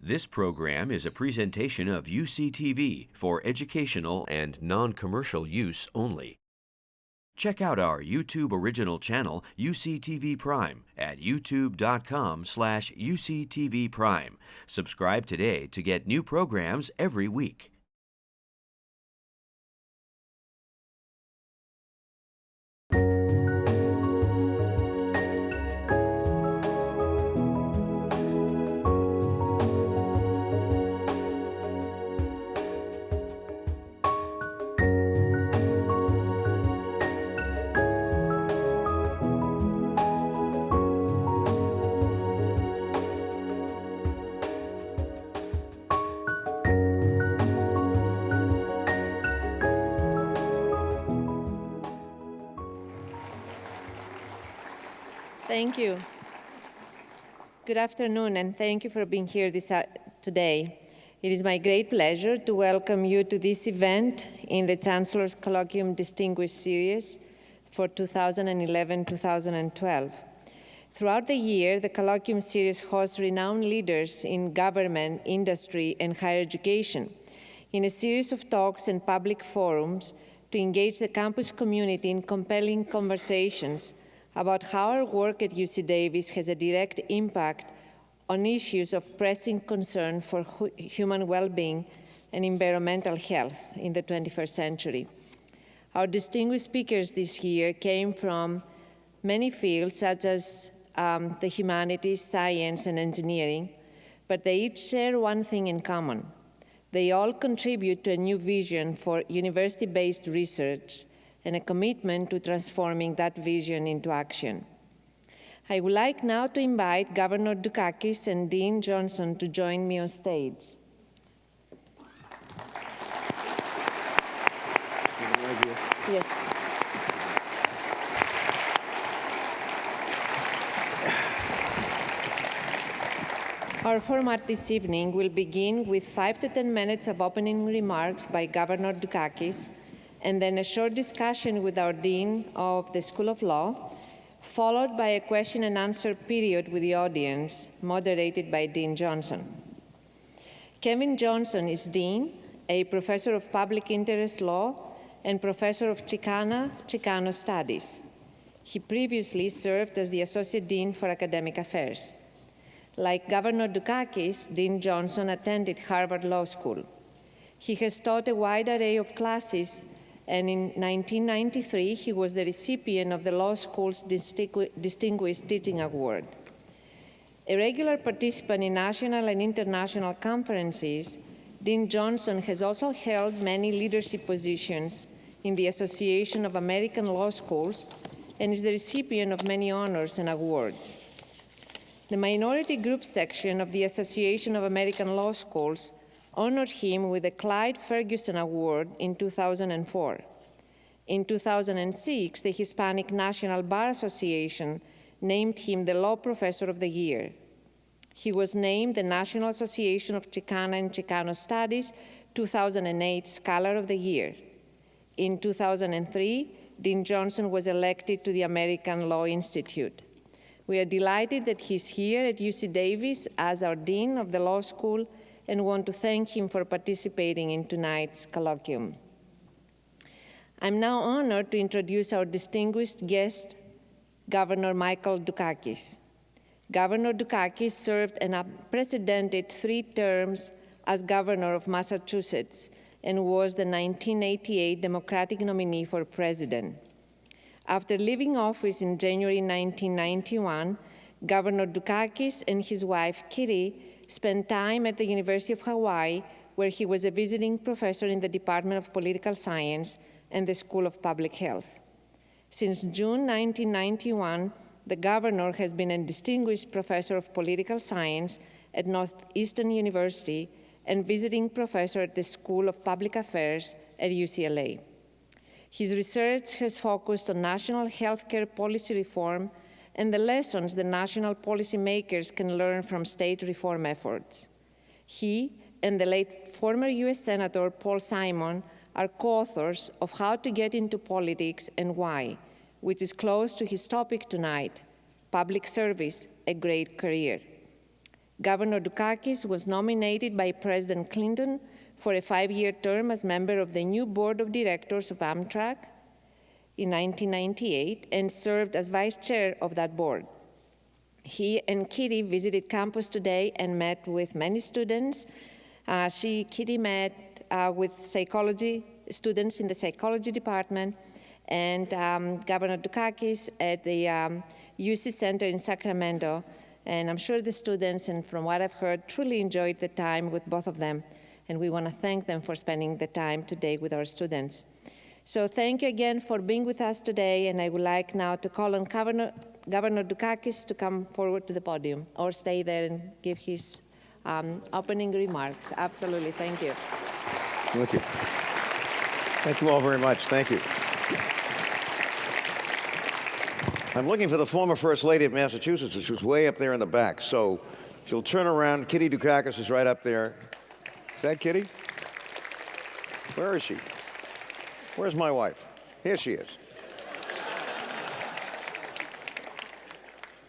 This program is a presentation of UCTV for educational and non-commercial use only. Check out our YouTube original channel, UCTV Prime, at youtube.com/UCTV Prime. Subscribe today to get new programs every week. Thank you. Good afternoon, and thank you for being here today. It is my great pleasure to welcome you to this event in the Chancellor's Colloquium Distinguished Series for 2011-2012. Throughout the year, the Colloquium Series hosts renowned leaders in government, industry, and higher education in a series of talks and public forums to engage the campus community in compelling conversations about how our work at UC Davis has a direct impact on issues of pressing concern for human well-being and environmental health in the 21st century. Our distinguished speakers this year came from many fields, such as the humanities, science, and engineering, but they each share one thing in common. They all contribute to a new vision for university-based research and a commitment to transforming that vision into action. I would like now to invite Governor Dukakis and Dean Johnson to join me on stage. Yes. Our format this evening will begin with 5 to 10 minutes of opening remarks by Governor Dukakis, and then a short discussion with our Dean of the School of Law, followed by a question and answer period with the audience, moderated by Dean Johnson. Kevin Johnson is Dean, a professor of public interest law and professor of Chicano Studies. He previously served as the Associate Dean for Academic Affairs. Like Governor Dukakis, Dean Johnson attended Harvard Law School. He has taught a wide array of classes, and in 1993, he was the recipient of the law school's Distinguished Teaching Award. A regular participant in national and international conferences, Dean Johnson has also held many leadership positions in the Association of American Law Schools and is the recipient of many honors and awards. The minority group section of the Association of American Law Schools honored him with the Clyde Ferguson Award in 2004. In 2006, the Hispanic National Bar Association named him the Law Professor of the Year. He was named the National Association of Chicana and Chicano Studies 2008 Scholar of the Year. In 2003, Dean Johnson was elected to the American Law Institute. We are delighted that he's here at UC Davis as our Dean of the Law School and want to thank him for participating in tonight's colloquium. I'm now honored to introduce our distinguished guest, Governor Michael Dukakis. Governor Dukakis served an unprecedented 3 terms as governor of Massachusetts and was the 1988 Democratic nominee for president. After leaving office in January 1991, Governor Dukakis and his wife, Kitty, spent time at the University of Hawaii, where he was a visiting professor in the Department of Political Science and the School of Public Health. Since June 1991, the governor has been a distinguished professor of political science at Northeastern University and visiting professor at the School of Public Affairs at UCLA. His research has focused on national healthcare policy reform and the lessons the national policymakers can learn from state reform efforts. He and the late former US Senator Paul Simon are co-authors of How to Get into Politics and Why, which is close to his topic tonight, Public Service, a Great Career. Governor Dukakis was nominated by President Clinton for a 5-year term as member of the new board of directors of Amtrak in 1998 and served as vice chair of that board. He and Kitty visited campus today and met with many students. Kitty met with psychology students in the psychology department and Governor Dukakis at the UC Center in Sacramento. And I'm sure the students, and from what I've heard, truly enjoyed the time with both of them. And we want to thank them for spending the time today with our students. So thank you again for being with us today. And I would like now to call on Governor Dukakis to come forward to the podium or stay there and give his opening remarks. Absolutely. Thank you. Thank you. Thank you all very much. Thank you. I'm looking for the former First Lady of Massachusetts, who's way up there in the back. So if you'll turn around, Kitty Dukakis is right up there. Is that Kitty? Where is she? Where's my wife? Here she is.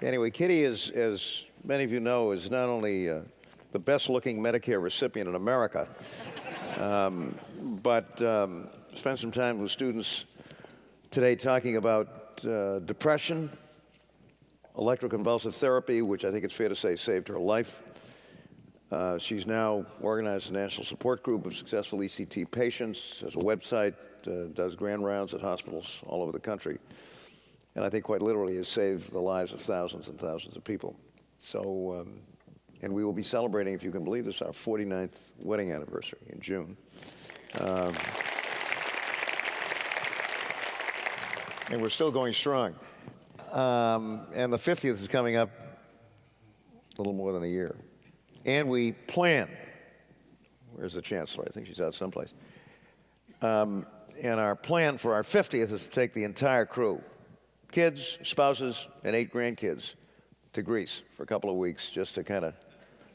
Anyway, Kitty is, as many of you know, is not only the best-looking Medicare recipient in America, but spent some time with students today talking about depression, electroconvulsive therapy, which I think it's fair to say saved her life. She's now organized a national support group of successful ECT patients, has a website, does grand rounds at hospitals all over the country, and I think quite literally has saved the lives of thousands and thousands of people. So, and we will be celebrating, if you can believe this, our 49th wedding anniversary in June. And we're still going strong. And the 50th is coming up a little more than a year. And we plan, where's the chancellor? I think she's out someplace. And our plan for our 50th is to take the entire crew, kids, spouses, and 8 grandkids, to Greece for a couple of weeks just to kind of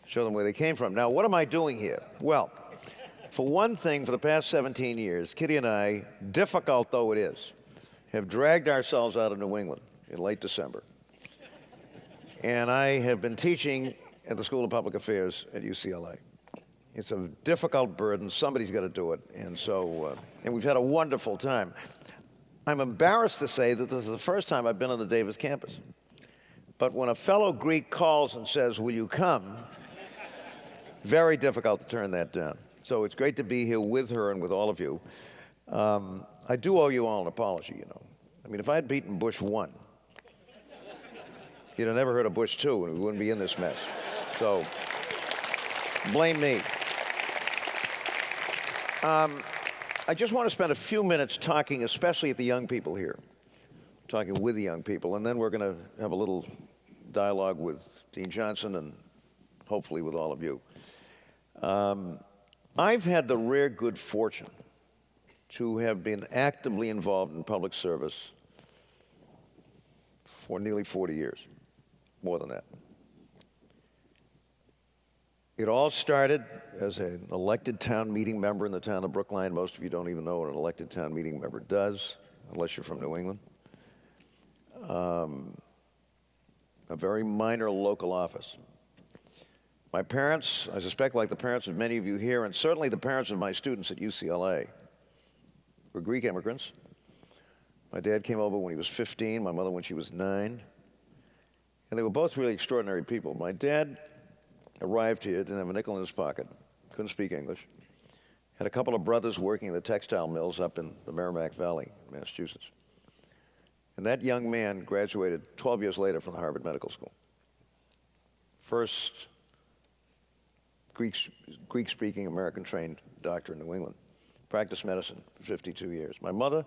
show them where they came from. Now, what am I doing here? Well, for one thing, for the past 17 years, Kitty and I, difficult though it is, have dragged ourselves out of New England in late December. And I have been teaching at the School of Public Affairs at UCLA. It's a difficult burden. Somebody's got to do it. And so, and we've had a wonderful time. I'm embarrassed to say that this is the first time I've been on the Davis campus. But when a fellow Greek calls and says, will you come? Very difficult to turn that down. So it's great to be here with her and with all of you. I do owe you all an apology, you know. I mean, if I had beaten Bush 1, you'd have never heard of Bush 2, and we wouldn't be in this mess. So, blame me. I just want to spend a few minutes talking, especially at the young people here, talking with the young people, and then we're going to have a little dialogue with Dean Johnson and hopefully with all of you. I've had the rare good fortune to have been actively involved in public service for nearly 40 years, more than that. It all started as an elected town meeting member in the town of Brookline. Most of you don't even know what an elected town meeting member does, unless you're from New England. A very minor local office. My parents, I suspect like the parents of many of you here, and certainly the parents of my students at UCLA, were Greek immigrants. My dad came over when he was 15, my mother when she was 9. And they were both really extraordinary people. My dad arrived here, didn't have a nickel in his pocket, couldn't speak English, had a couple of brothers working in the textile mills up in the Merrimack Valley, Massachusetts. And that young man graduated 12 years later from the Harvard Medical School. First Greek-speaking, American-trained doctor in New England. Practiced medicine for 52 years. My mother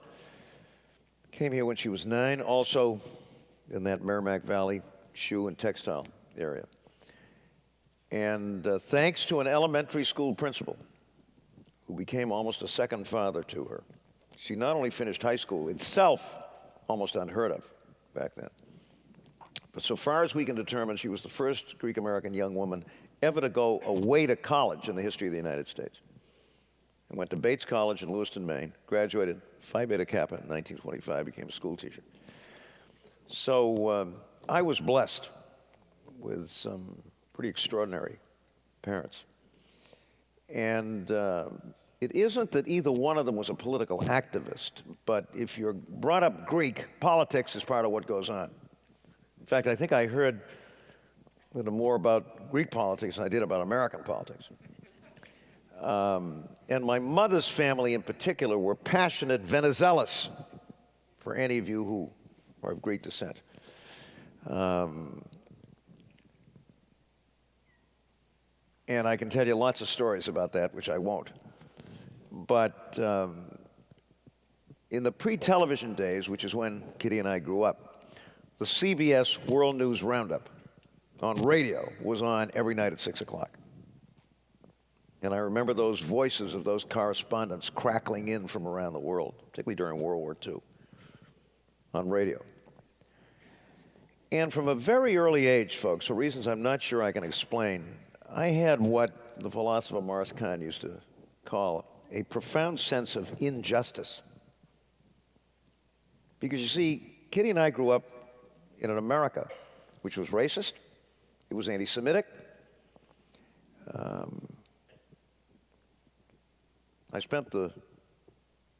came here when she was 9, also in that Merrimack Valley shoe and textile area. And thanks to an elementary school principal who became almost a second father to her, she not only finished high school, itself almost unheard of back then, but so far as we can determine, she was the first Greek-American young woman ever to go away to college in the history of the United States. And went to Bates College in Lewiston, Maine, graduated Phi Beta Kappa in 1925, became a school teacher. So I was blessed with some pretty extraordinary parents. And it isn't that either one of them was a political activist, but if you're brought up Greek, politics is part of what goes on. In fact, I think I heard a little more about Greek politics than I did about American politics. And my mother's family in particular were passionate Venizelos, for any of you who are of Greek descent. And I can tell you lots of stories about that, which I won't. But in the pre-television days, which is when Kitty and I grew up, the CBS World News Roundup on radio was on every night at 6 o'clock. And I remember those voices of those correspondents crackling in from around the world, particularly during World War II, on radio. And from a very early age, folks, for reasons I'm not sure I can explain, I had what the philosopher Morris Kahn used to call a profound sense of injustice. Because you see, Kitty and I grew up in an America which was racist, it was anti-Semitic. I spent the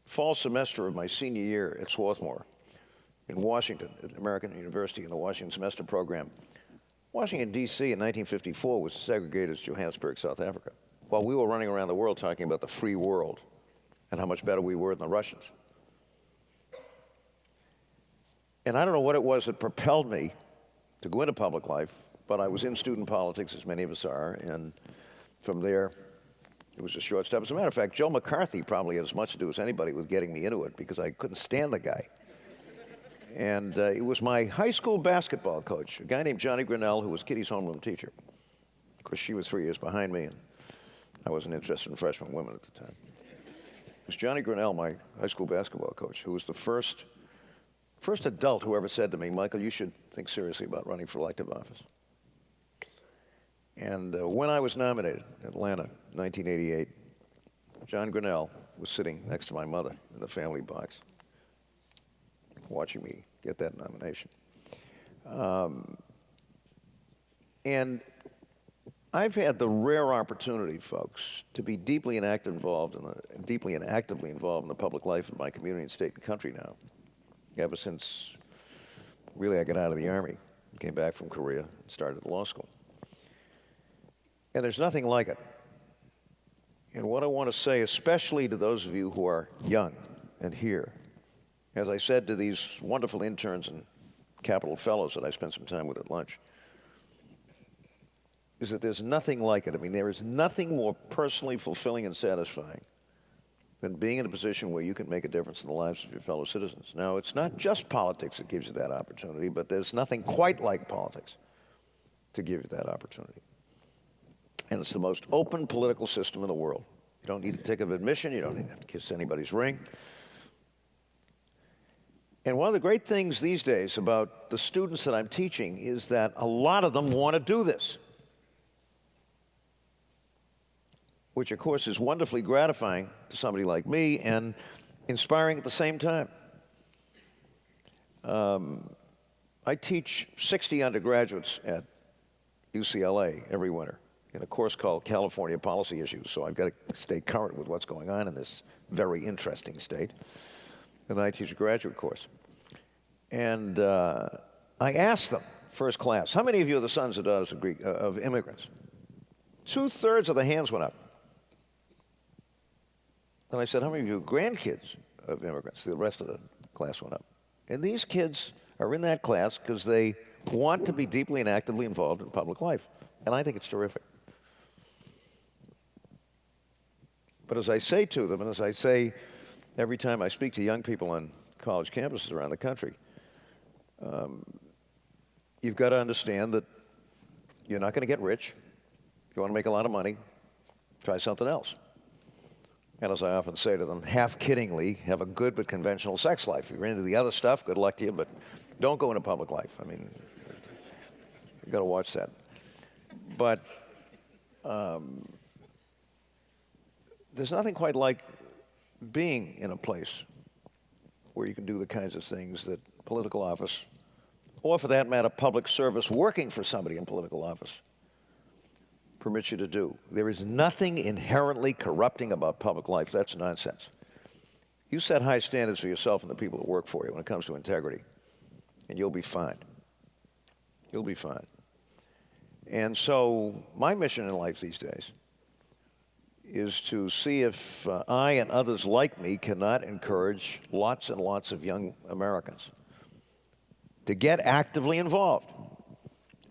fall semester of my senior year at Swarthmore in Washington, at American University in the Washington Semester Program. Washington, D.C. in 1954 was segregated as Johannesburg, South Africa, while we were running around the world talking about the free world and how much better we were than the Russians. And I don't know what it was that propelled me to go into public life, but I was in student politics, as many of us are, and from there, it was a short step. As a matter of fact, Joe McCarthy probably had as much to do as anybody with getting me into it, because I couldn't stand the guy. And it was my high school basketball coach, a guy named Johnny Grinnell, who was Kitty's homeroom teacher. Of course, she was 3 years behind me, and I wasn't interested in freshman women at the time. It was Johnny Grinnell, my high school basketball coach, who was the first adult who ever said to me, Michael, you should think seriously about running for elective office. And when I was nominated in Atlanta, 1988, John Grinnell was sitting next to my mother in the family box, watching me get that nomination. And I've had the rare opportunity, folks, to be deeply and actively involved in the public life of my community and state and country now, ever since really I got out of the Army, came back from Korea, and started law school. And there's nothing like it. And what I want to say, especially to those of you who are young and here, as I said to these wonderful interns and Capitol Fellows that I spent some time with at lunch, is that there's nothing like it. I mean, there is nothing more personally fulfilling and satisfying than being in a position where you can make a difference in the lives of your fellow citizens. Now, it's not just politics that gives you that opportunity, but there's nothing quite like politics to give you that opportunity. And it's the most open political system in the world. You don't need a ticket of admission. You don't have to kiss anybody's ring. And one of the great things these days about the students that I'm teaching is that a lot of them want to do this, which, of course, is wonderfully gratifying to somebody like me and inspiring at the same time. I teach 60 undergraduates at UCLA every winter in a course called California Policy Issues, so I've got to stay current with what's going on in this very interesting state. And then I teach a graduate course. And I asked them, first class, how many of you are the sons or daughters of immigrants? 2/3 of the hands went up. And I said, how many of you are grandkids of immigrants? The rest of the class went up. And these kids are in that class because they want to be deeply and actively involved in public life. And I think it's terrific. But as I say to them, and as I say every time I speak to young people on college campuses around the country, you've got to understand that you're not going to get rich. If you want to make a lot of money, try something else. And as I often say to them, half kiddingly, have a good but conventional sex life. If you're into the other stuff, good luck to you, but don't go into public life. I mean, you've got to watch that. But there's nothing quite like being in a place where you can do the kinds of things that political office, or for that matter, public service, working for somebody in political office, permits you to do. There is nothing inherently corrupting about public life. That's nonsense. You set high standards for yourself and the people that work for you when it comes to integrity, and you'll be fine. You'll be fine. And so my mission in life these days is to see if I and others like me cannot encourage lots and lots of young Americans to get actively involved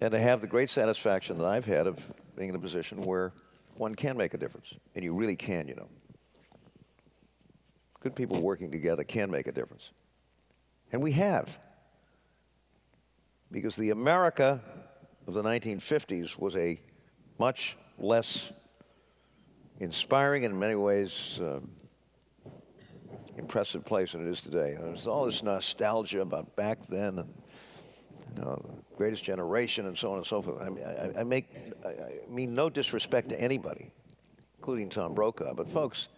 and to have the great satisfaction that I've had of being in a position where one can make a difference. And you really can, you know. Good people working together can make a difference. And we have. Because the America of the 1950s was a much less inspiring and in many ways impressive place than it is today. There's all this nostalgia about back then and the greatest generation and so on and so forth. I mean no disrespect to anybody, including Tom Brokaw, but folks,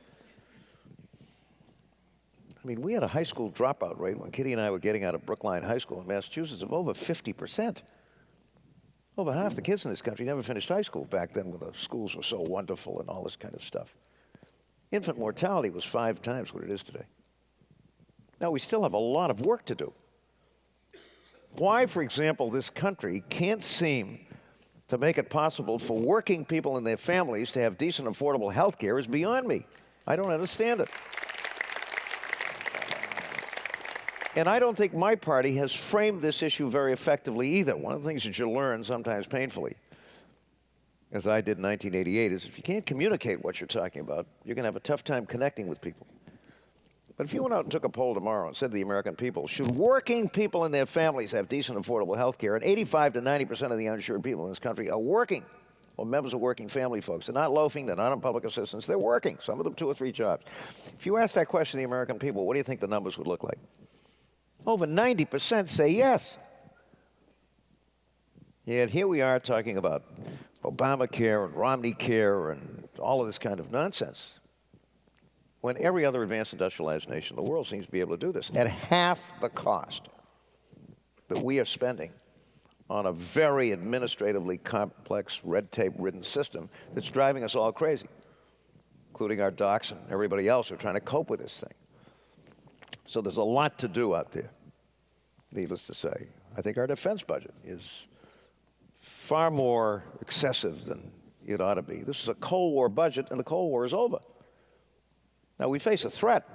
I mean, we had a high school dropout rate when Kitty and I were getting out of Brookline High School in Massachusetts of over 50%. Over half the kids in this country never finished high school back then when the schools were so wonderful and all this kind of stuff. Infant mortality was 5 times what it is today. Now, we still have a lot of work to do. Why, for example, this country can't seem to make it possible for working people and their families to have decent, affordable health care is beyond me. I don't understand it. And I don't think my party has framed this issue very effectively either. One of the things that you learn, sometimes painfully, as I did in 1988, is if you can't communicate what you're talking about, you're going to have a tough time connecting with people. But if you went out and took a poll tomorrow and said to the American people, should working people and their families have decent, affordable health care, and 85 to 90% of the uninsured people in this country are working, or members of working family folks. They're not loafing, they're not on public assistance, they're working, some of them 2 or 3 jobs. If you ask that question to the American people, what do you think the numbers would look like? Over 90% say yes. Yet here we are talking about Obamacare and Romney care and all of this kind of nonsense, when every other advanced industrialized nation in the world seems to be able to do this at half the cost that we are spending on a very administratively complex, red tape-ridden system that's driving us all crazy, including our docs and everybody else who are trying to cope with this thing. So there's a lot to do out there, needless to say. I think our defense budget is far more excessive than it ought to be. This is a Cold War budget, and the Cold War is over. Now, we face a threat.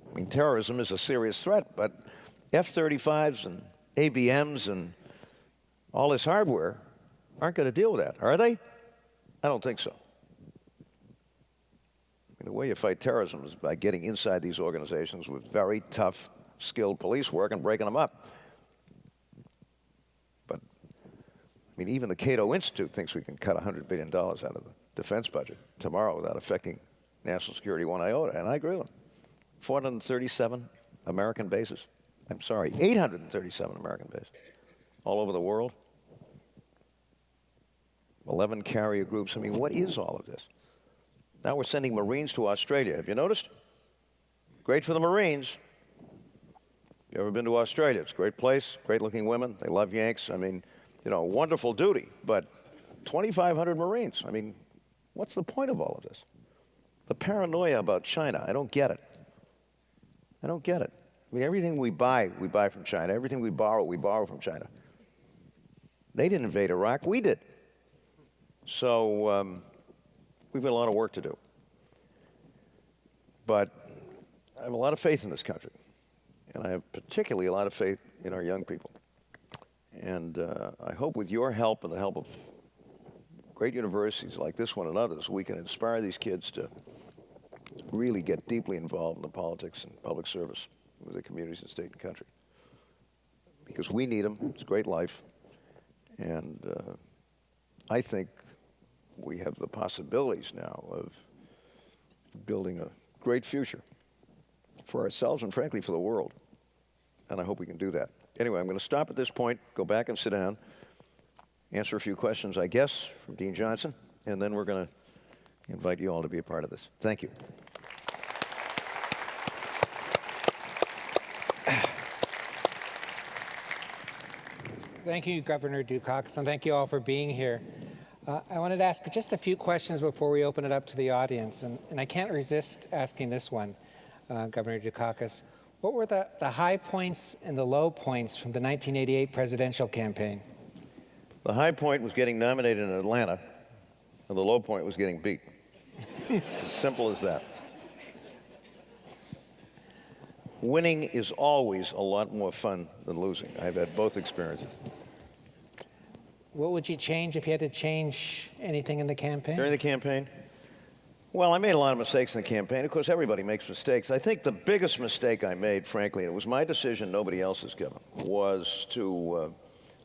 I mean, terrorism is a serious threat, but F-35s and ABMs and all this hardware aren't going to deal with that, are they? I don't think so. The way you fight terrorism is by getting inside these organizations with very tough, skilled police work and breaking them up. But, I mean, even the Cato Institute thinks we can cut $100 billion out of the defense budget tomorrow without affecting national security one iota, and I agree with them. 437 American bases. I'm sorry, 837 American bases all over the world. 11 carrier groups. I mean, what is all of this? Now we're sending Marines to Australia. Have you noticed? Great for the Marines. You ever been to Australia? It's a great place, great-looking women. They love Yanks. I mean, you know, wonderful duty. But 2,500 Marines. I mean, what's the point of all of this? The paranoia about China. I don't get it. I don't get it. I mean, everything we buy from China. Everything we borrow from China. They didn't invade Iraq. We did. So we've got a lot of work to do. But I have a lot of faith in this country. And I have particularly a lot of faith in our young people. And I hope with your help and the help of great universities like this one and others, we can inspire these kids to really get deeply involved in the politics and public service with their communities and state and country. Because we need them. It's a great life. And I think we have the possibilities now of building a great future for ourselves and, frankly, for the world. And I hope we can do that. Anyway, I'm going to stop at this point, go back and sit down, answer a few questions, I guess, from Dean Johnson, and then we're going to invite you all to be a part of this. Thank you. Thank you, Governor Dukakis, and thank you all for being here. I wanted to ask just a few questions before we open it up to the audience, and I can't resist asking this one, Governor Dukakis. What were the high points and the low points from the 1988 presidential campaign? The high point was getting nominated in Atlanta, and the low point was getting beat. It's as simple as that. Winning is always a lot more fun than losing. I've had both experiences. What would you change if you had to change anything in the campaign? During the campaign? Well, I made a lot of mistakes in the campaign. Of course, everybody makes mistakes. I think the biggest mistake I made, frankly, and it was my decision, nobody else's, Kevin, was to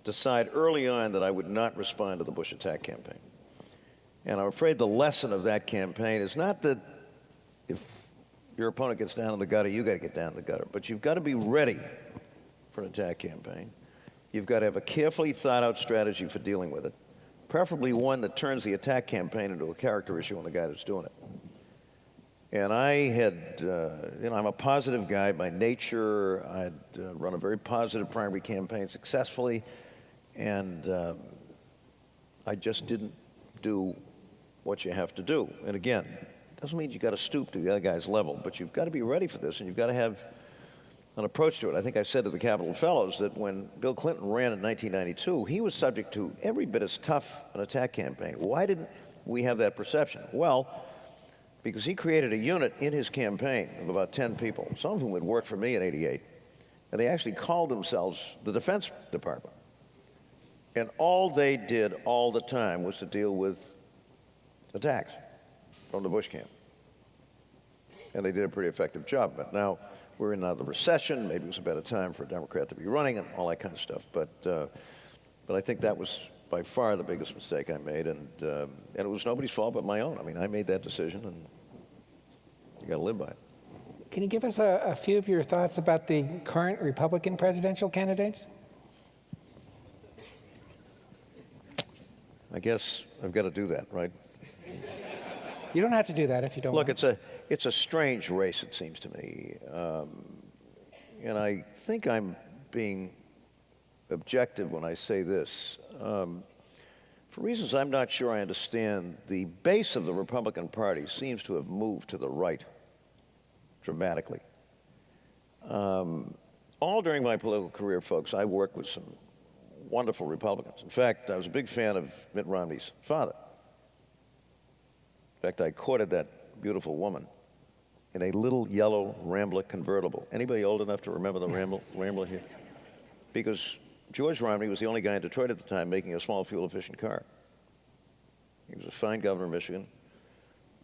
decide early on that I would not respond to the Bush attack campaign. And I'm afraid the lesson of that campaign is not that if your opponent gets down in the gutter, you got to get down in the gutter, but you've got to be ready for an attack campaign. You've got to have a carefully thought out strategy for dealing with it, preferably one that turns the attack campaign into a character issue on the guy that's doing it. And I had, I'm a positive guy by nature. I'd run a very positive primary campaign successfully, and I just didn't do what you have to do. And again, it doesn't mean you got to stoop to the other guy's level, but you've got to be ready for this, and you've got to have an approach to it. I think I said to the Capitol Fellows that when Bill Clinton ran in 1992, he was subject to every bit as tough an attack campaign. Why didn't we have that perception? Well, because he created a unit in his campaign of about 10 people, some of whom had worked for me in '88, and they actually called themselves the Defense Department. And all they did all the time was to deal with attacks from the Bush camp. And they did a pretty effective job. But now we're in another recession. Maybe it was a better time for a Democrat to be running and all that kind of stuff. But I think that was by far the biggest mistake I made. And it was nobody's fault but my own. I mean, I made that decision, and you got to live by it. Can you give us a few of your thoughts about the current Republican presidential candidates? I guess I've got to do that, right? You don't have to do that if you don't Look, want. it's a strange race, it seems to me. And I think I'm being objective when I say this. For reasons I'm not sure I understand, the base of the Republican Party seems to have moved to the right dramatically. All during my political career, folks, I worked with some wonderful Republicans. In fact, I was a big fan of Mitt Romney's father. In fact, I courted that beautiful woman in a little yellow Rambler convertible. Anybody old enough to remember the Rambler here? Because George Romney was the only guy in Detroit at the time making a small fuel-efficient car. He was a fine governor of Michigan,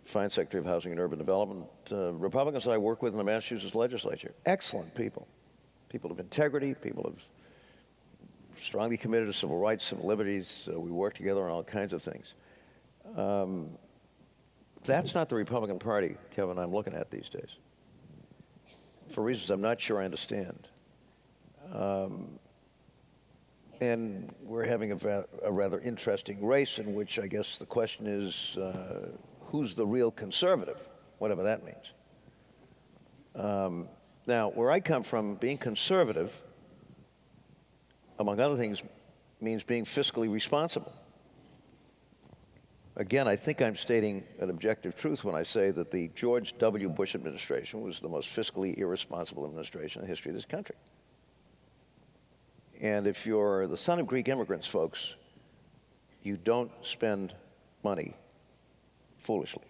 fine Secretary of Housing and Urban Development. Republicans that I worked with in the Massachusetts legislature, excellent people. People of integrity, people of strongly committed to civil rights, civil liberties. We worked together on all kinds of things. That's not the Republican Party, Kevin, I'm looking at these days, for reasons I'm not sure I understand. And we're having a rather interesting race in which I guess the question is, who's the real conservative, whatever that means. Now, where I come from, being conservative, among other things, means being fiscally responsible. Again, I think I'm stating an objective truth when I say that the George W. Bush administration was the most fiscally irresponsible administration in the history of this country. And if you're the son of Greek immigrants, folks, you don't spend money foolishly.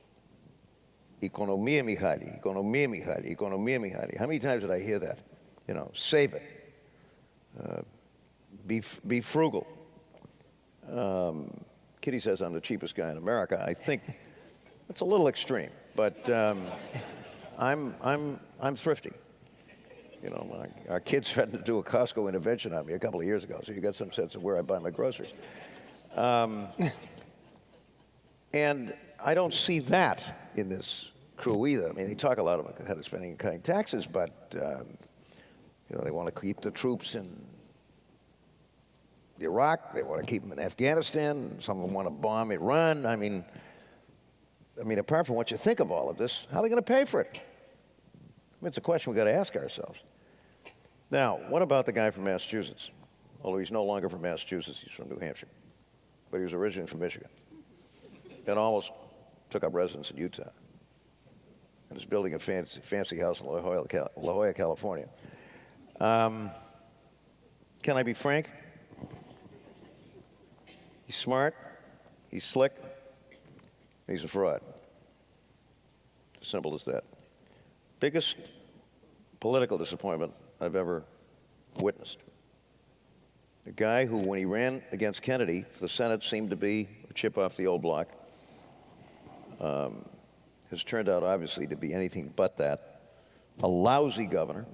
Economia Mihaly, economia Mihaly, economia Mihaly. How many times did I hear that? You know, save it. Be frugal. Kitty says I'm the cheapest guy in America. I think that's a little extreme, but I'm thrifty. You know, our kids threatened to do a Costco intervention on me a couple of years ago, so you got some sense of where I buy my groceries. And I don't see that in this crew either. I mean, they talk a lot about how to spending and cutting taxes, but you know, they want to keep the troops in Iraq, they want to keep them in Afghanistan, some of them want to bomb Iran. I mean, apart from what you think of all of this, how are they going to pay for it? I mean, it's a question we've got to ask ourselves. Now, what about the guy from Massachusetts? Although he's no longer from Massachusetts, he's from New Hampshire, but he was originally from Michigan. and almost took up residence in Utah. And is building a fancy house in La Jolla, California. Can I be frank? He's smart, he's slick, and he's a fraud. As simple as that. Biggest political disappointment I've ever witnessed. A guy who, when he ran against Kennedy for the Senate, seemed to be a chip off the old block, has turned out, obviously, to be anything but that. A lousy governor.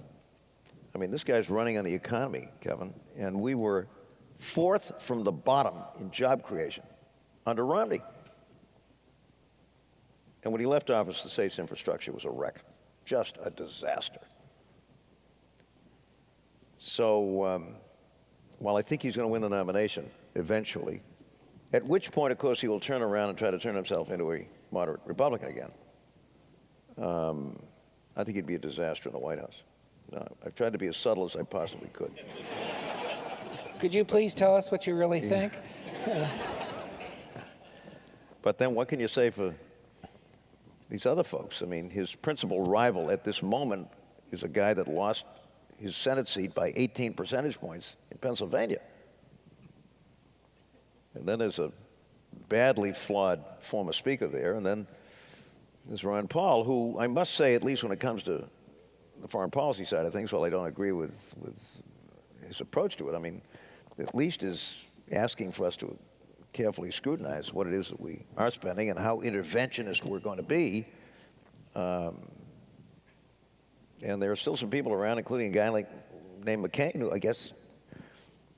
I mean, this guy's running on the economy, Kevin, and we were 4th from the bottom in job creation under Romney. And when he left office, the state's infrastructure was a wreck, just a disaster. So while I think he's going to win the nomination eventually, at which point, of course, he will turn around and try to turn himself into a moderate Republican again, I think he'd be a disaster in the White House. I've tried to be as subtle as I possibly could. Could you please tell us what you really think? But then what can you say for these other folks? I mean, his principal rival at this moment is a guy that lost his Senate seat by 18 percentage points in Pennsylvania. And then there's a badly flawed former speaker there, and then there's Ron Paul, who I must say, at least when it comes to the foreign policy side of things, while I don't agree with his approach to it, I mean, at least is asking for us to carefully scrutinize what it is that we are spending and how interventionist we're going to be. And there are still some people around, including a guy named McCain, who I guess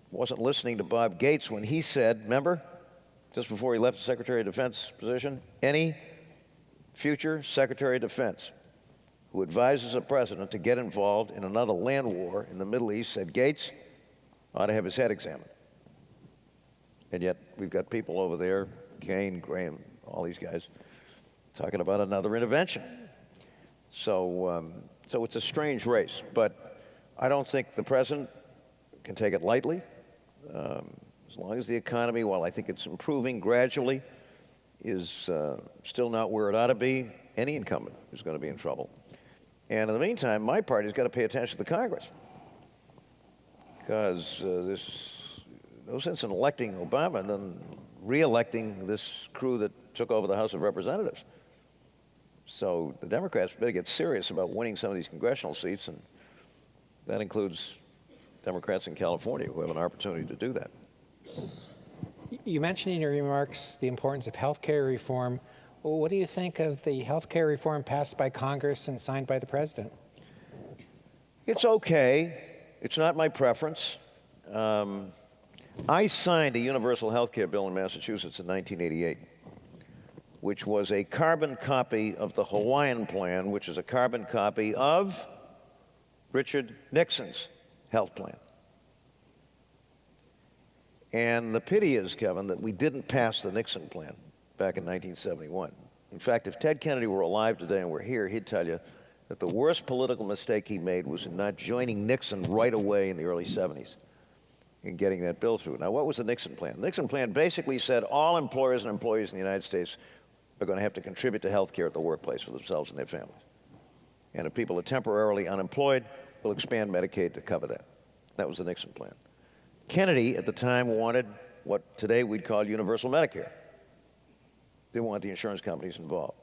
wasn't listening to Bob Gates when he said, remember, just before he left the Secretary of Defense position, any future Secretary of Defense who advises a president to get involved in another land war in the Middle East, said Gates ought to have his head examined. And yet we've got people over there, Kane, Graham, all these guys, talking about another intervention. So it's a strange race, but I don't think the president can take it lightly. As long as the economy, while I think it's improving gradually, is still not where it ought to be, any incumbent is going to be in trouble. And in the meantime, my party's got to pay attention to the Congress, because there's no sense in electing Obama and then re-electing this crew that took over the House of Representatives. So the Democrats better get serious about winning some of these congressional seats, and that includes Democrats in California who have an opportunity to do that. You mentioned in your remarks the importance of health care reform. Well, what do you think of the health care reform passed by Congress and signed by the president? It's okay. It's not my preference. I signed a universal health care bill in Massachusetts in 1988, which was a carbon copy of the Hawaiian Plan, which is a carbon copy of Richard Nixon's health plan. And the pity is, Kevin, that we didn't pass the Nixon plan back in 1971. In fact, if Ted Kennedy were alive today and were here, he'd tell you that the worst political mistake he made was in not joining Nixon right away in the early 70s in getting that bill through. Now, what was the Nixon plan? The Nixon plan basically said all employers and employees in the United States are going to have to contribute to health care at the workplace for themselves and their families. And if people are temporarily unemployed, we'll expand Medicaid to cover that. That was the Nixon plan. Kennedy, at the time, wanted what today we'd call universal Medicare. Didn't want the insurance companies involved.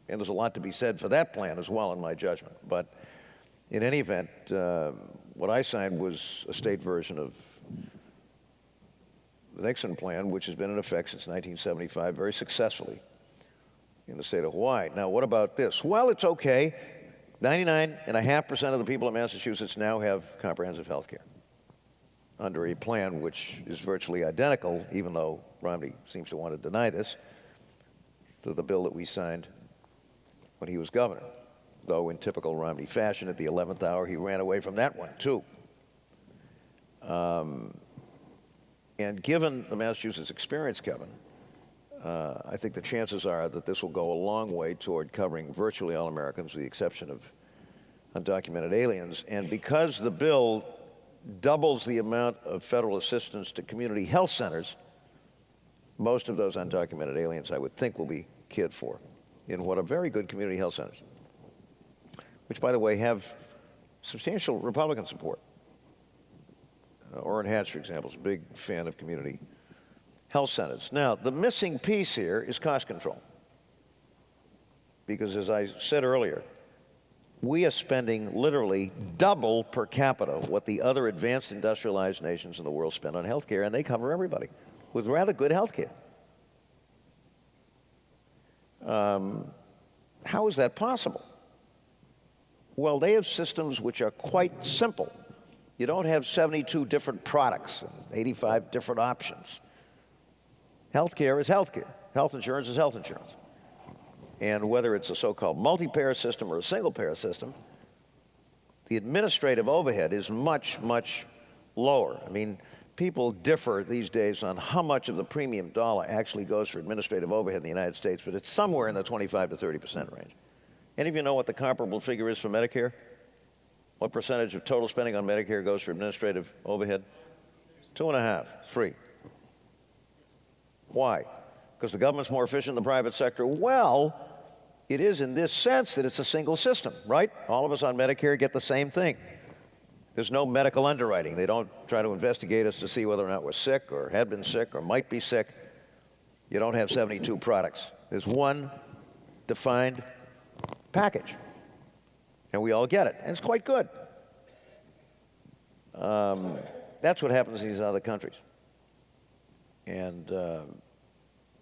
And there's a lot to be said for that plan as well, in my judgment. But in any event, what I signed was a state version of the Nixon plan, which has been in effect since 1975 very successfully in the state of Hawaii. Now, what about this? Well, it's okay. 99.5% of the people in Massachusetts now have comprehensive health care under a plan which is virtually identical, even though Romney seems to want to deny this, to the bill that we signed when he was governor. Though in typical Romney fashion, at the 11th hour, he ran away from that one, too. And given the Massachusetts experience, Kevin, I think the chances are that this will go a long way toward covering virtually all Americans, with the exception of undocumented aliens. And because the bill doubles the amount of federal assistance to community health centers, most of those undocumented aliens, I would think, will be cared for in what are very good community health centers, which, by the way, have substantial Republican support. Orrin Hatch, for example, is a big fan of community health centers. Now, the missing piece here is cost control. Because as I said earlier, we are spending literally double per capita what the other advanced industrialized nations in the world spend on health care, and they cover everybody with rather good health care. How is that possible? Well, they have systems which are quite simple. You don't have 72 different products and 85 different options. Healthcare is healthcare. Health insurance is health insurance. And whether it's a so-called multi-payer system or a single-payer system, the administrative overhead is much, much lower. I mean, people differ these days on how much of the premium dollar actually goes for administrative overhead in the United States, but it's somewhere in the 25 to 30% range. Any of you know what the comparable figure is for Medicare? What percentage of total spending on Medicare goes for administrative overhead? 2.5, 3. Why? Because the government's more efficient than the private sector? Well, it is in this sense that it's a single system, right? All of us on Medicare get the same thing. There's no medical underwriting. They don't try to investigate us to see whether or not we're sick or had been sick or might be sick. You don't have 72 products. There's one defined package, and we all get it, and it's quite good. That's what happens in these other countries. And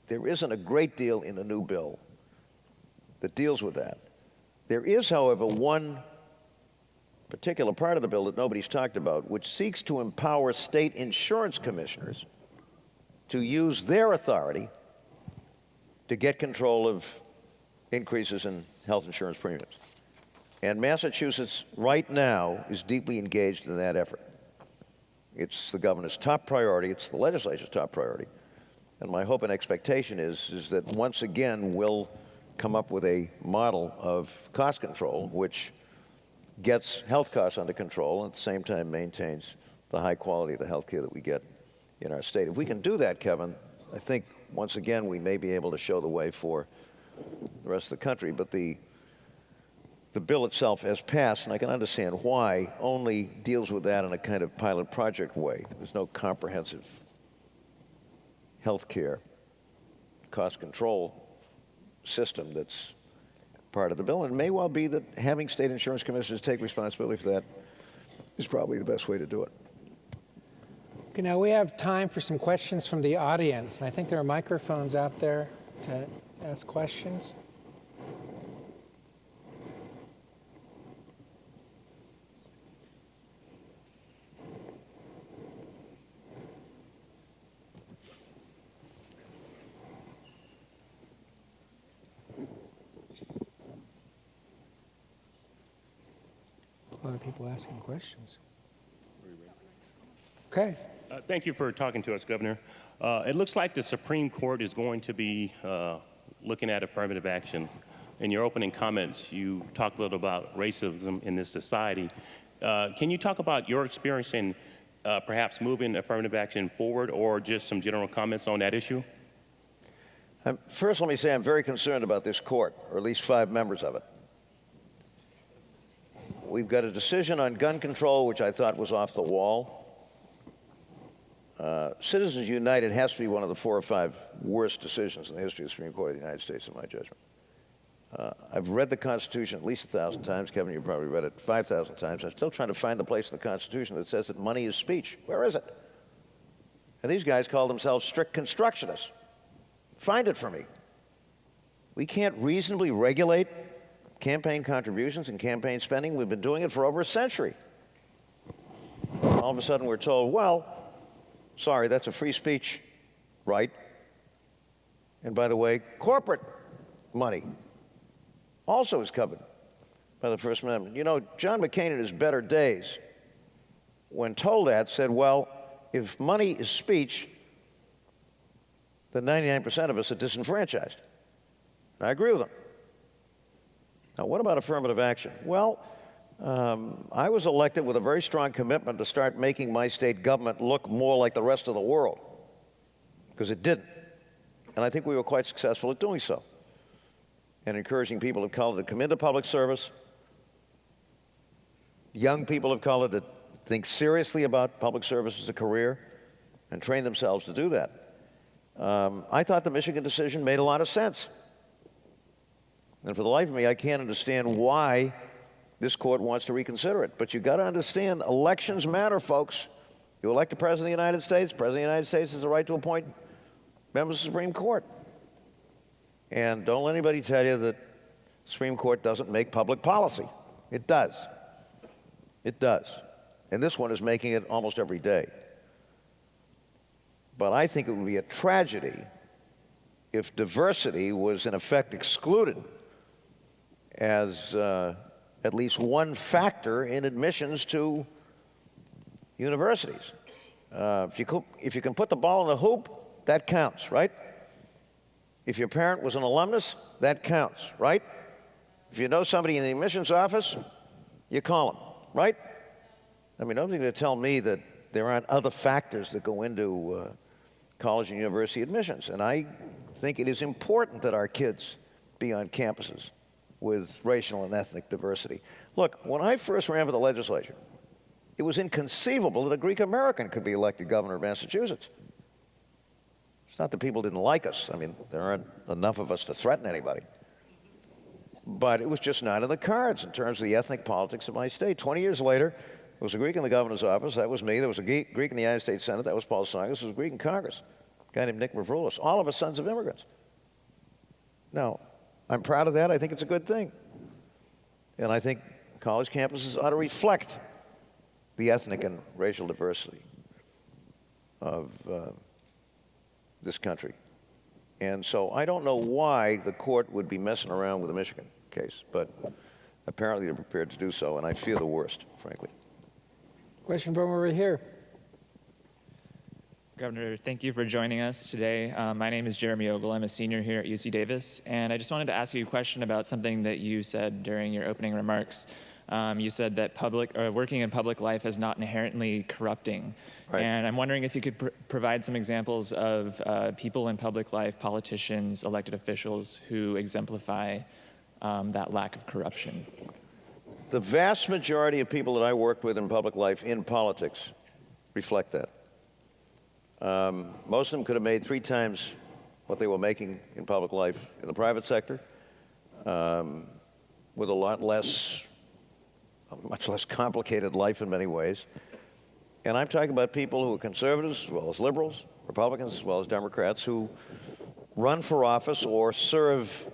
there isn't a great deal in the new bill that deals with that. There is, however, one particular part of the bill that nobody's talked about, which seeks to empower state insurance commissioners to use their authority to get control of increases in health insurance premiums. And Massachusetts right now is deeply engaged in that effort. It's the governor's top priority. It's the legislature's top priority. And my hope and expectation is that once again we'll come up with a model of cost control which gets health costs under control and at the same time maintains the high quality of the health care that we get in our state. If we can do that, Kevin, I think once again we may be able to show the way for the rest of the country. But the bill itself has passed, and I can understand why, only deals with that in a kind of pilot project way. There's no comprehensive health care cost control system that's part of the bill. And it may well be that having state insurance commissioners take responsibility for that is probably the best way to do it. Okay, now we have time for some questions from the audience. And I think there are microphones out there to ask questions. A lot of people asking questions. Okay. Thank you for talking to us, Governor. It looks like the Supreme Court is going to be looking at affirmative action. In your opening comments, you talked a little about racism in this society. Can you talk about your experience in perhaps moving affirmative action forward, or just some general comments on that issue? First, let me say I'm very concerned about this court, or at least 5 members of it. We've got a decision on gun control, which I thought was off the wall. Citizens United has to be one of the 4 or 5 worst decisions in the history of the Supreme Court of the United States, in my judgment. I've read the Constitution at least 1,000 times. Kevin, you've probably read it 5,000 times. I'm still trying to find the place in the Constitution that says that money is speech. Where is it? And these guys call themselves strict constructionists. Find it for me. We can't reasonably regulate campaign contributions and campaign spending. We've been doing it for over a century. All of a sudden we're told, well, sorry, that's a free speech right. And by the way, corporate money also is covered by the First Amendment. You know, John McCain in his better days, when told that, said, well, if money is speech, then 99% of us are disenfranchised. And I agree with him. Now, what about affirmative action? Well, I was elected with a very strong commitment to start making my state government look more like the rest of the world, because it didn't. And I think we were quite successful at doing so, and encouraging people of color to come into public service, young people of color to think seriously about public service as a career and train themselves to do that. I thought the Michigan decision made a lot of sense. And for the life of me, I can't understand why this court wants to reconsider it. But you've got to understand, elections matter, folks. You elect the President of the United States. The President of the United States has the right to appoint members of the Supreme Court. And don't let anybody tell you that the Supreme Court doesn't make public policy. It does. It does. And this one is making it almost every day. But I think it would be a tragedy if diversity was in effect excluded as at least one factor in admissions to universities. If you can put the ball in the hoop, that counts, right? If your parent was an alumnus, that counts, right? If you know somebody in the admissions office, you call them, right? I mean, nobody's going to tell me that there aren't other factors that go into college and university admissions. And I think it is important that our kids be on campuses with racial and ethnic diversity. Look, when I first ran for the legislature, it was inconceivable that a Greek American could be elected governor of Massachusetts. It's not that people didn't like us. I mean, there aren't enough of us to threaten anybody. But it was just not in the cards in terms of the ethnic politics of my state. 20 years later, there was a Greek in the governor's office. That was me. There was a Greek in the United States Senate. That was Paul Tsongas. There was a Greek in Congress, a guy named Nick Mavroulis. All of us sons of immigrants. Now, I'm proud of that. I think it's a good thing. And I think college campuses ought to reflect the ethnic and racial diversity of this country. And so I don't know why the court would be messing around with the Michigan case, but apparently they're prepared to do so, and I fear the worst, frankly. Question from over here. Governor, thank you for joining us today. My name is Jeremy Ogle. I'm a senior here at UC Davis, and I just wanted to ask you a question about something that you said during your opening remarks. You said that working in public life is not inherently corrupting. Right. And I'm wondering if you could provide some examples of people in public life, politicians, elected officials, who exemplify that lack of corruption. The vast majority of people that I work with in public life, in politics, reflect that. Most of them could have made 3 times what they were making in public life in the private sector, with a much less complicated life in many ways. And I'm talking about people who are conservatives as well as liberals, Republicans as well as Democrats, who run for office or serve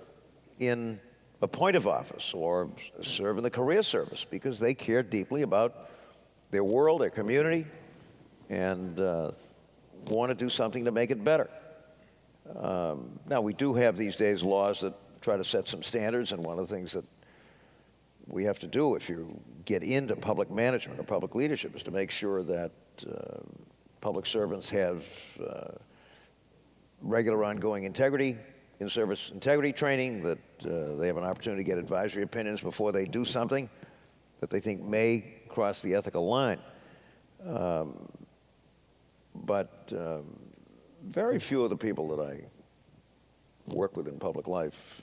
in a point of office or serve in the career service because they care deeply about their world, their community, and want to do something to make it better. Now, we do have these days laws that try to set some standards, and one of the things that we have to do if you get into public management or public leadership is to make sure that public servants have regular ongoing integrity, in-service integrity training, that they have an opportunity to get advisory opinions before they do something that they think may cross the ethical line. But very few of the people that I work with in public life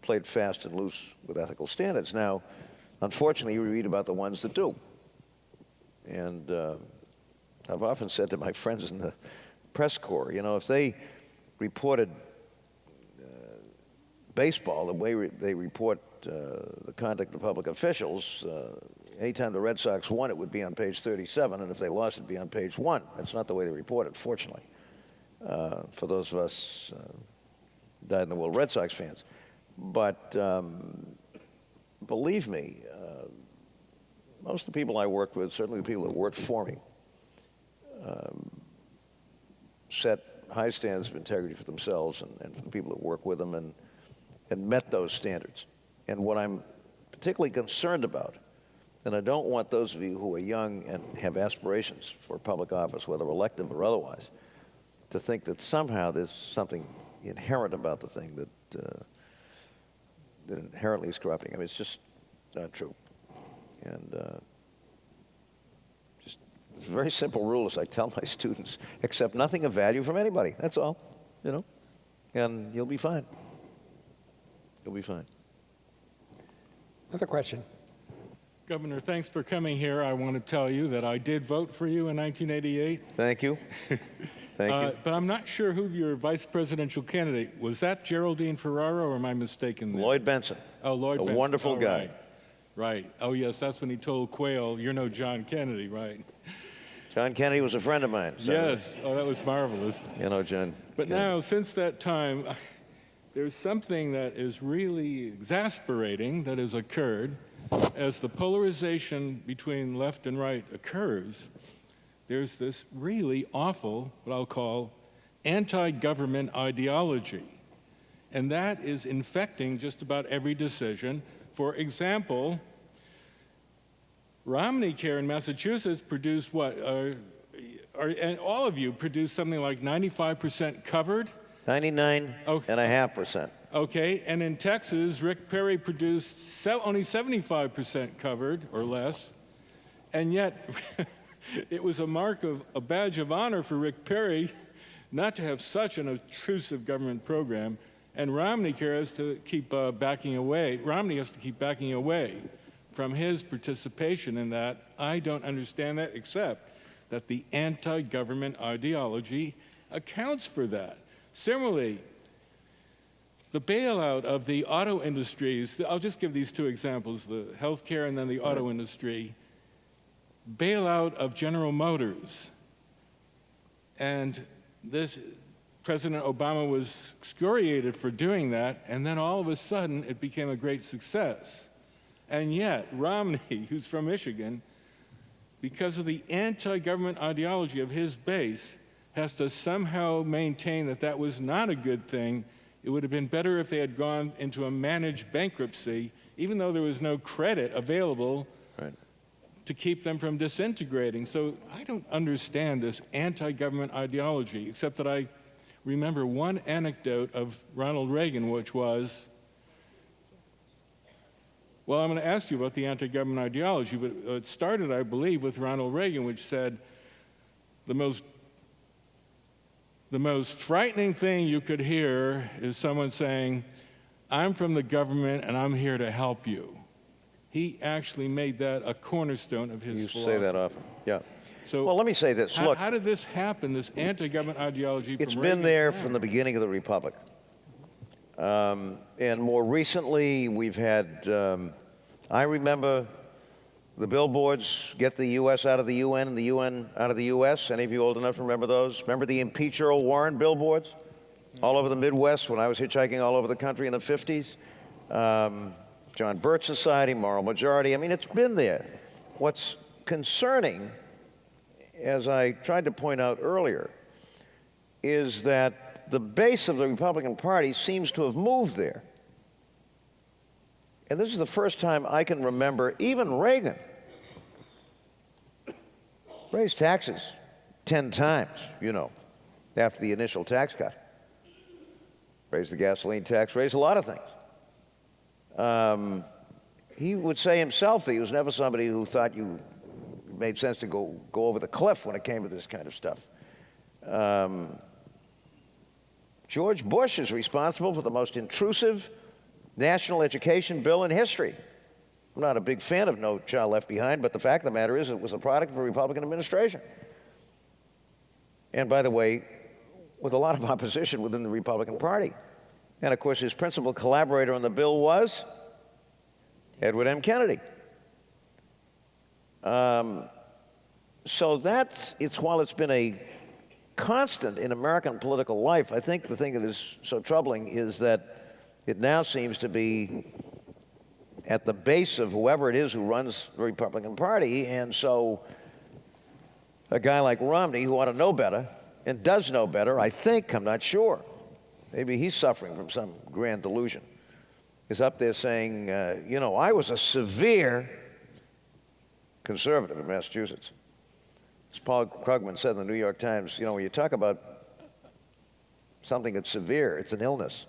played fast and loose with ethical standards. Now, unfortunately, we read about the ones that do. And I've often said to my friends in the press corps, you know, if they reported baseball the way they report the conduct of public officials, anytime the Red Sox won, it would be on page 37, and if they lost, it'd be on page 1. That's not the way they report it, fortunately, for those of us dyed-in-the-wool Red Sox fans. But believe me, most of the people I worked with, certainly the people that worked for me, set high standards of integrity for themselves and for the people that work with them and met those standards. And what I'm particularly concerned about, and I don't want those of you who are young and have aspirations for public office, whether elective or otherwise, to think that somehow there's something inherent about the thing that inherently is corrupting. I mean, it's just not true. And just a very simple rule, as I tell my students: accept nothing of value from anybody. That's all. you know, and you'll be fine. You'll be fine. Another question. Governor, thanks for coming here. I want to tell you that I did vote for you in 1988. Thank you. Thank you. But I'm not sure who your vice presidential candidate was. That Geraldine Ferraro, or am I mistaken there? Lloyd Benson. Oh, Lloyd Benson. A wonderful guy. Right. Right. Oh, yes, that's when he told Quayle, "You're no John Kennedy," right? John Kennedy was a friend of mine. So, Yes. Oh, that was marvelous. you know, John. But now, since that time, there's something that is really exasperating that has occurred. As the polarization between left and right occurs, there's this really awful, what I'll call, anti-government ideology. And that is infecting just about every decision. For example, Romney Care in Massachusetts produced what? And all of you produced something like 95% covered? 99.5%. Okay, and in Texas, Rick Perry produced only 75% covered or less, and yet it was a badge of honor for Rick Perry not to have such an obtrusive government program, and Romney has to keep backing away. Romney has to keep backing away from his participation in that. I don't understand that, except that the anti-government ideology accounts for that. Similarly, the bailout of the auto industries, I'll just give these two examples, the healthcare and then the auto industry. Bailout of General Motors. And President Obama was excoriated for doing that, and then all of a sudden it became a great success. And yet, Romney, who's from Michigan, because of the anti-government ideology of his base, has to somehow maintain that that was not a good thing. It would have been better if they had gone into a managed bankruptcy, even though there was no credit available to keep them from disintegrating. So I don't understand this anti-government ideology, except that I remember one anecdote of Ronald Reagan, which was, well, I'm going to ask you about the anti-government ideology, but it started, I believe, with Ronald Reagan, which said, the most frightening thing you could hear is someone saying, "I'm from the government and I'm here to help you." He actually made that a cornerstone of his philosophy. You say that often, yeah. So, well, let me say this. Look, how did this happen, this anti-government ideology from it's Reagan been there to now? from the beginning of the Republic. And more recently, we've had, I remember the billboards, get the U.S. out of the UN and the UN out of the U.S. Any of you old enough to remember those? Remember the Impeach Earl Warren billboards? All over the Midwest when I was hitchhiking all over the country in the 50s. John Birch Society, Moral Majority. I mean, it's been there. What's concerning, as I tried to point out earlier, is that the base of the Republican Party seems to have moved there. And this is the first time I can remember even Reagan raised taxes 10 times, you know, after the initial tax cut. Raised the gasoline tax, raised a lot of things. He would say himself that he was never somebody who thought you made sense to go over the cliff when it came to this kind of stuff. George Bush is responsible for the most intrusive national education bill in history. I'm not a big fan of No Child Left Behind, but the fact of the matter is it was a product of a Republican administration. And by the way, with a lot of opposition within the Republican Party. And of course, his principal collaborator on the bill was Edward M. Kennedy. So while it's been a constant in American political life, I think the thing that is so troubling is that it now seems to be at the base of whoever it is who runs the Republican Party. And so a guy like Romney, who ought to know better, and does know better, I think, I'm not sure, maybe he's suffering from some grand delusion, is up there saying, you know, I was a severe conservative in Massachusetts. As Paul Krugman said in the New York Times, you know, when you talk about something that's severe, it's an illness.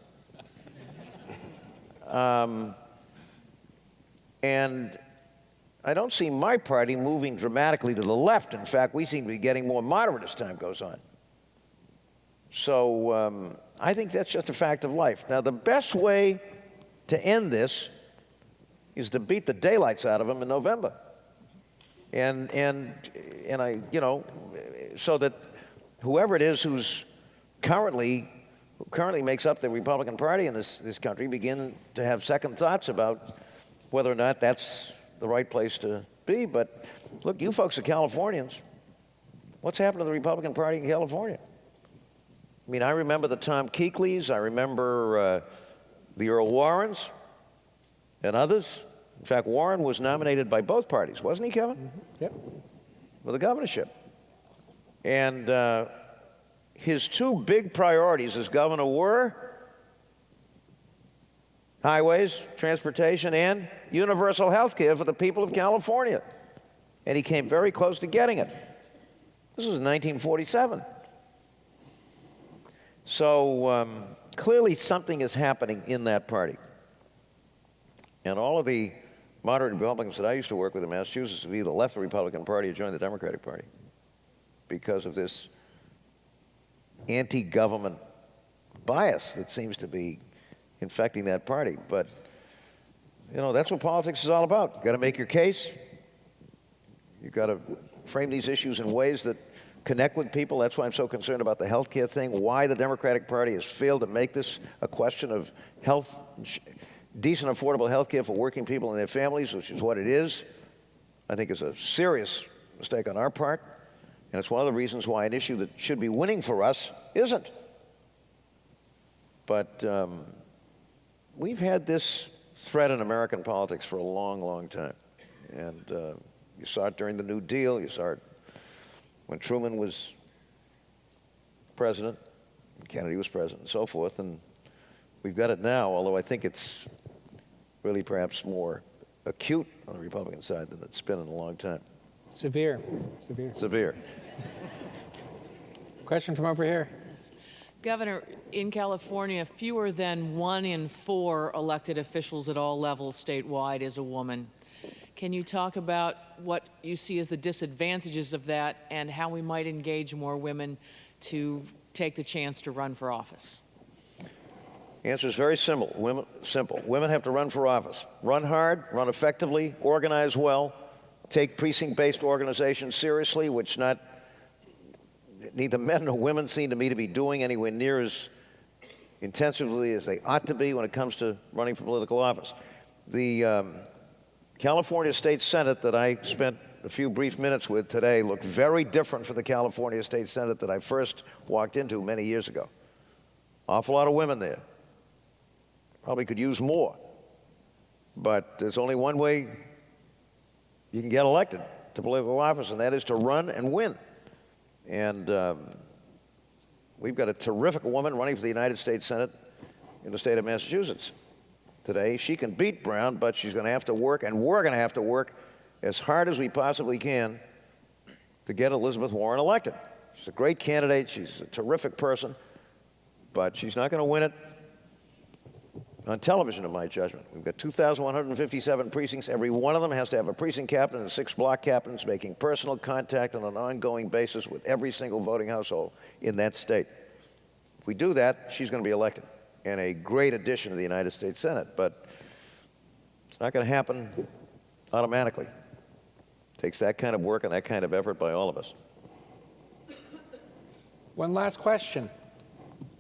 And I don't see my party moving dramatically to the left. In fact, we seem to be getting more moderate as time goes on. So I think that's just a fact of life. Now, the best way to end this is to beat the daylights out of them in November. And I, you know, so that whoever it is who currently makes up the Republican Party in this country begin to have second thoughts about whether or not that's the right place to be. But look, you folks are Californians. What's happened to the Republican Party in California? I mean, I remember the Tom Keekleys. I remember the Earl Warrens and others. In fact, Warren was nominated by both parties, wasn't he, Kevin? Mm-hmm. Yep. For the governorship. And his two big priorities as governor were highways, transportation, and universal health care for the people of California. And he came very close to getting it. This was in 1947. So clearly something is happening in that party. And all of the moderate Republicans that I used to work with in Massachusetts have either left the Republican Party or joined the Democratic Party because of this anti-government bias that seems to be infecting that party. But, you know, that's what politics is all about. You've got to make your case. You've got to frame these issues in ways that connect with people. That's why I'm so concerned about the health care thing, why the Democratic Party has failed to make this a question of health, decent, affordable health care for working people and their families, which is what it is. I think is a serious mistake on our part. And it's one of the reasons why an issue that should be winning for us isn't. But we've had this threat in American politics for a long, long time. And you saw it during the New Deal. You saw it when Truman was president, Kennedy was president, and so forth. And we've got it now, although I think it's really perhaps more acute on the Republican side than it's been in a long time. Severe. Question from over here. Governor, in California, fewer than 1 in 4 elected officials at all levels statewide is a woman. Can you talk about what you see as the disadvantages of that and how we might engage more women to take the chance to run for office? The answer is very simple. Women have to run for office. Run hard, run effectively, organize well, take precinct-based organization seriously, which neither men nor women seem to me to be doing anywhere near as intensively as they ought to be when it comes to running for political office. The California State Senate that I spent a few brief minutes with today looked very different from the California State Senate that I first walked into many years ago. Awful lot of women there. Probably could use more. But there's only one way you can get elected to political office, and that is to run and win. And we've got a terrific woman running for the United States Senate in the state of Massachusetts today. She can beat Brown, but she's going to have to work, and we're going to have to work as hard as we possibly can to get Elizabeth Warren elected. She's a great candidate. She's a terrific person, but she's not going to win it on television, in my judgment. We've got 2,157 precincts. Every one of them has to have a precinct captain and 6 block captains making personal contact on an ongoing basis with every single voting household in that state. If we do that, she's going to be elected and a great addition to the United States Senate. But it's not going to happen automatically. It takes that kind of work and that kind of effort by all of us. One last question.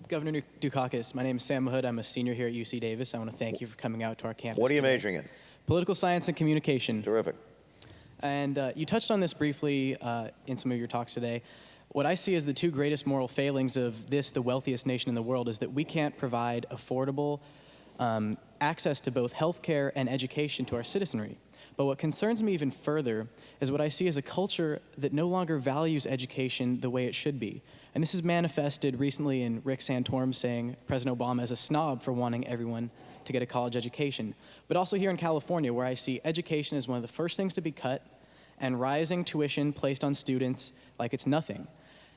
Governor Dukakis, my name is Sam Hood. I'm a senior here at UC Davis. I want to thank you for coming out to our campus. What are you today. majoring in? Political science and communication. Terrific. And you touched on this briefly in some of your talks today. What I see as the 2 greatest moral failings of this, the wealthiest nation in the world, is that we can't provide affordable access to both healthcare and education to our citizenry. But what concerns me even further is what I see as a culture that no longer values education the way it should be. And this is manifested recently in Rick Santorum saying President Obama is a snob for wanting everyone to get a college education. But also here in California, where I see education as one of the first things to be cut and rising tuition placed on students like it's nothing.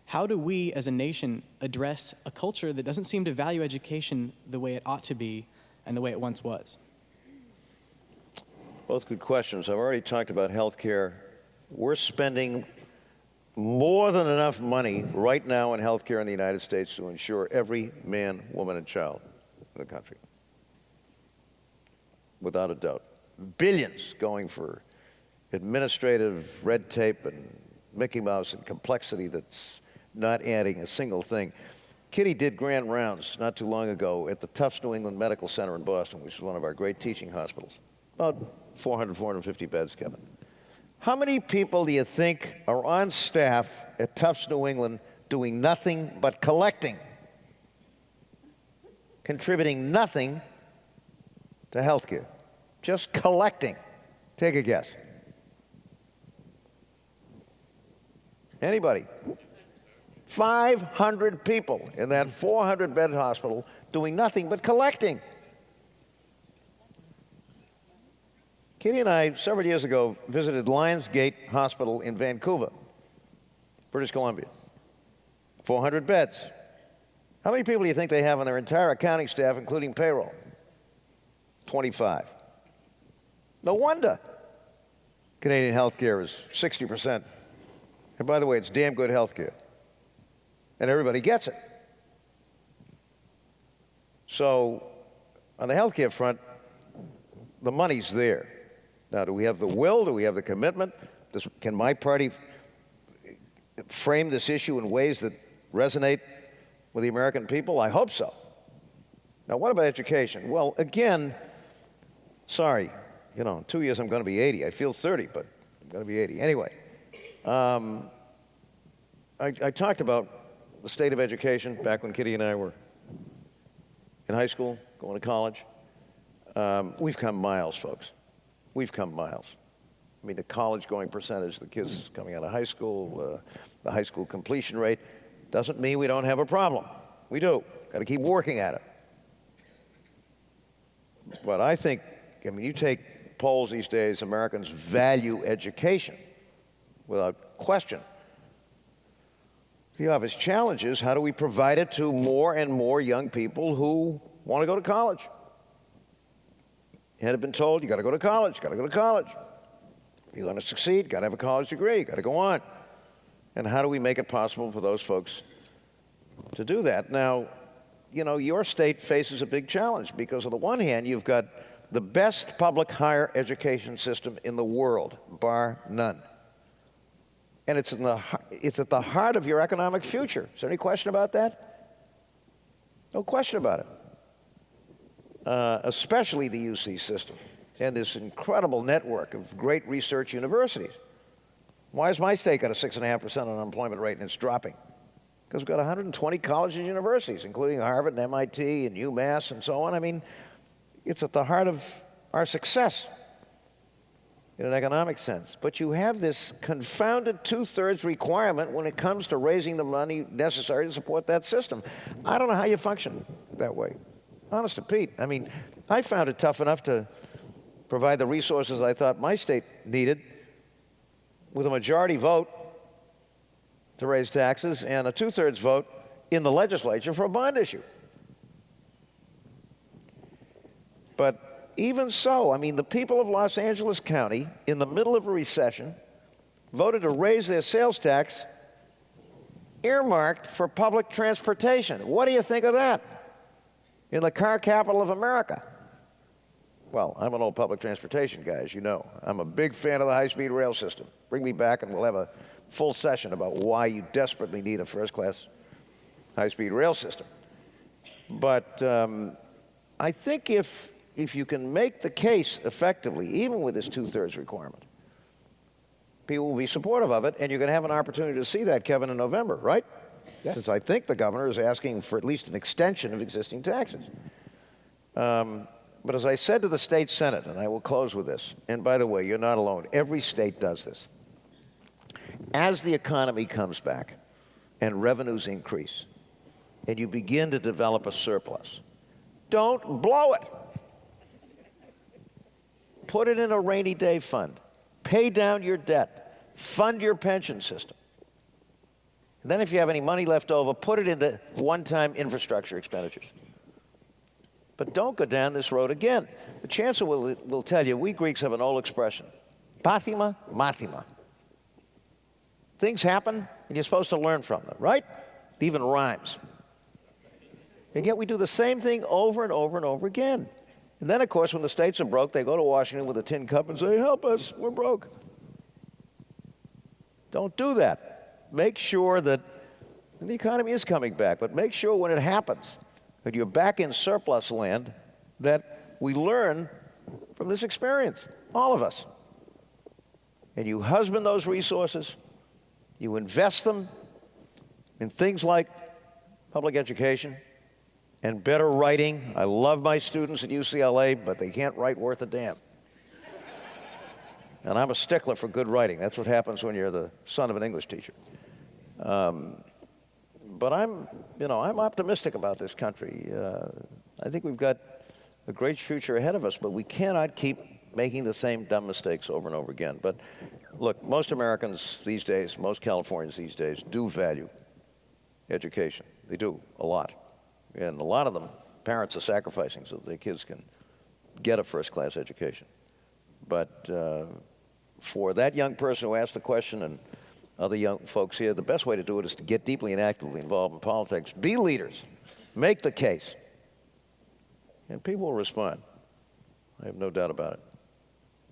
How do we as a nation address a culture that doesn't seem to value education the way it ought to be and the way it once was? Both good questions. I've already talked about health care. We're spending more than enough money right now in health care in the United States to ensure every man, woman, and child in the country. Without a doubt. Billions going for administrative red tape and Mickey Mouse and complexity that's not adding a single thing. Kitty did grand rounds not too long ago at the Tufts New England Medical Center in Boston, which is one of our great teaching hospitals. About 400, 450 beds, Kevin. How many people do you think are on staff at Tufts New England doing nothing but collecting, contributing nothing to healthcare? Just collecting. Take a guess. Anybody? 500 people in that 400-bed hospital doing nothing but collecting. Kitty and I, several years ago, visited Lionsgate Hospital in Vancouver, British Columbia. 400 beds. How many people do you think they have on their entire accounting staff, including payroll? 25. No wonder Canadian healthcare is 60%. And by the way, it's damn good healthcare. And everybody gets it. So on the healthcare front, the money's there. Now, do we have the will? Do we have the commitment? Can my party frame this issue in ways that resonate with the American people? I hope so. Now, what about education? Well, again, sorry, you know, in 2 years I'm going to be 80. I feel 30, but I'm going to be 80. Anyway, I talked about the state of education back when Kitty and I were in high school, going to college. We've come miles, folks. We've come miles. I mean, the college-going percentage, the kids coming out of high school, the high school completion rate, doesn't mean we don't have a problem. We do. Got to keep working at it. But I think, I mean, you take polls these days, Americans value education without question. The obvious challenge is, how do we provide it to more and more young people who want to go to college? You had been told, you got to go to college, got to go to college. If you're going to succeed, got to have a college degree, got to go on. And how do we make it possible for those folks to do that? Now, you know, your state faces a big challenge because on the one hand, you've got the best public higher education system in the world, bar none. And it's at the heart of your economic future. Is there any question about that? No question about it. Especially the UC system and this incredible network of great research universities. Why has my state got a 6.5% unemployment rate and it's dropping? Because we've got 120 colleges and universities, including Harvard and MIT and UMass and so on. I mean, it's at the heart of our success in an economic sense. But you have this confounded 2/3 requirement when it comes to raising the money necessary to support that system. I don't know how you function that way. Honest to Pete, I mean, I found it tough enough to provide the resources I thought my state needed with a majority vote to raise taxes and a 2/3 vote in the legislature for a bond issue. But even so, I mean, the people of Los Angeles County, in the middle of a recession, voted to raise their sales tax earmarked for public transportation. What do you think of that? In the car capital of America. Well, I'm an old public transportation guy, as you know. I'm a big fan of the high-speed rail system. Bring me back and we'll have a full session about why you desperately need a first-class high-speed rail system. But I think if you can make the case effectively, even with this 2/3 requirement, people will be supportive of it, and you're going to have an opportunity to see that, Kevin, in November, right? Yes. Since I think the governor is asking for at least an extension of existing taxes. But as I said to the state Senate, and I will close with this, and by the way, you're not alone. Every state does this. As the economy comes back and revenues increase, and you begin to develop a surplus, don't blow it. Put it in a rainy day fund. Pay down your debt. Fund your pension system. And then if you have any money left over, put it into one-time infrastructure expenditures. But don't go down this road again. The chancellor will tell you, we Greeks have an old expression, pathima, mathema. Things happen, and you're supposed to learn from them, right? It even rhymes. And yet we do the same thing over and over and over again. And then, of course, when the states are broke, they go to Washington with a tin cup and say, help us, we're broke. Don't do that. Make sure that, and the economy is coming back, but make sure when it happens that you're back in surplus land, that we learn from this experience, all of us. And you husband those resources, you invest them in things like public education and better writing. I love my students at UCLA, but they can't write worth a damn. And I'm a stickler for good writing. That's what happens when you're the son of an English teacher. But I'm optimistic about this country. I think we've got a great future ahead of us, but we cannot keep making the same dumb mistakes over and over again. But look, most Americans these days, most Californians these days do value education. They do, a lot. And a lot of them, parents are sacrificing so that their kids can get a first-class education. But for that young person who asked the question and other young folks here, the best way to do it is to get deeply and actively involved in politics. Be leaders. Make the case. And people will respond. I have no doubt about it.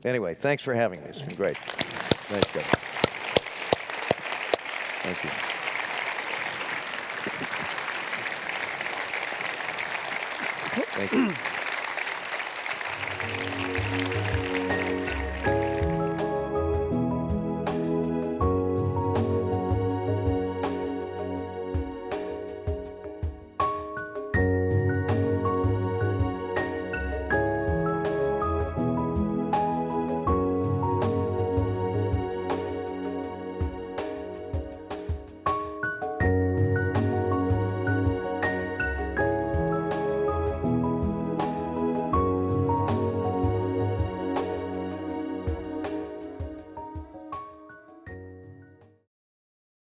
Anyway, thanks for having me. It's been great. Thanks, Governor. Thank you. Thank you.